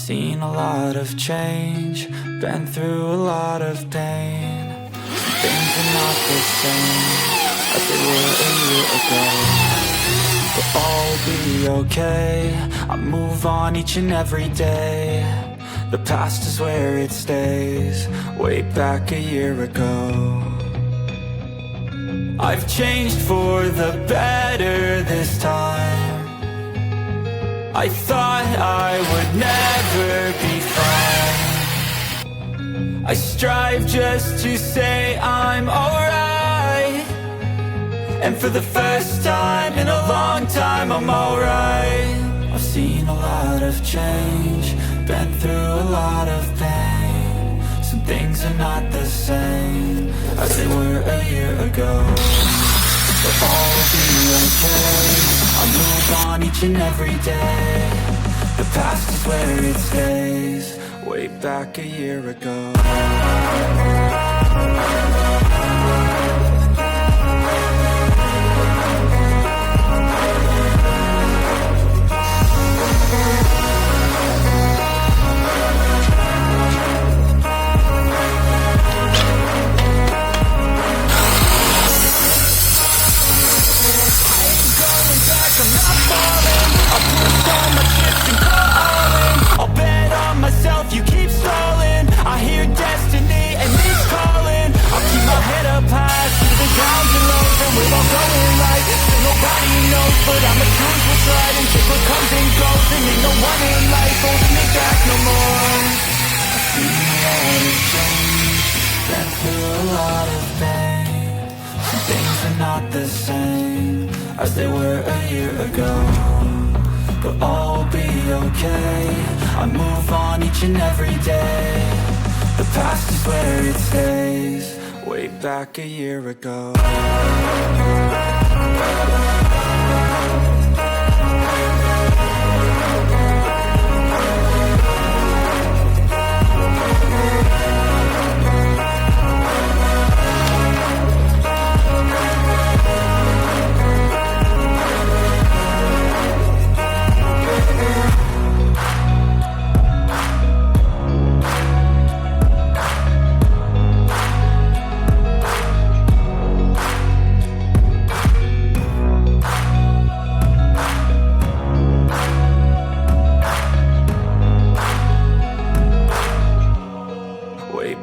Seen a lot of change, been through a lot of pain. Things are not the same as they were a year ago, but all will be okay. I move on each and every day. The past is where it stays, way back a year ago. I've changed for the better this time. I thought I would never be fine. I strive just to say I'm alright, and for the first time in a long time I'm alright. I've seen a lot of change, been through a lot of pain. Some things are not the same as they were a year ago, but all will be okay. I move on each and every day. The past is where it stays, way back a year ago. You keep stalling, I hear destiny and it's calling. I'll keep my head up high through the downs and lows, and we're all going right. Still nobody knows, but I'ma choose what's right and take what comes and goes. And ain't no one in life holding me back no more. I've seen a lot of change, been through a lot of pain. Some things are not the same as they were a year ago, but all will be okay. I move on each and every day. The past is where it stays, way back a year ago.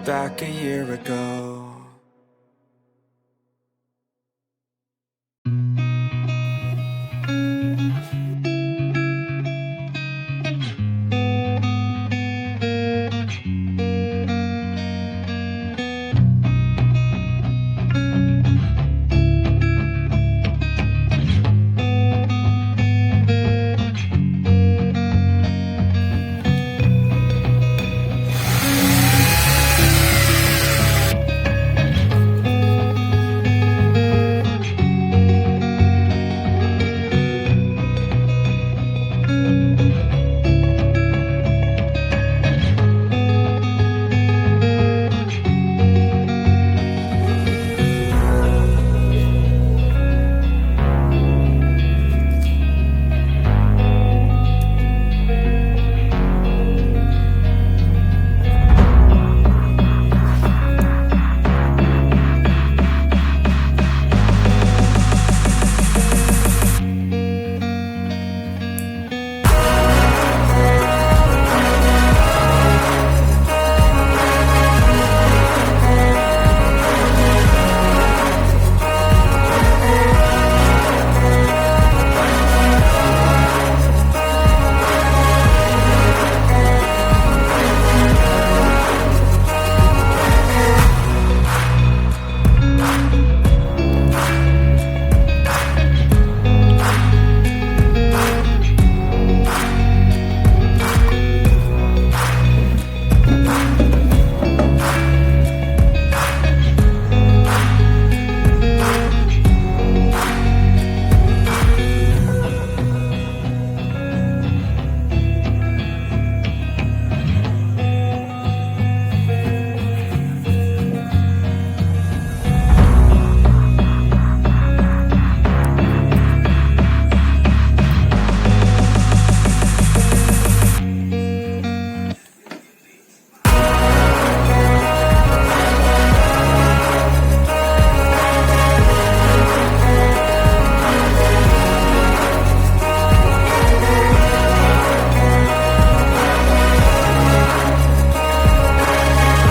Back a year ago.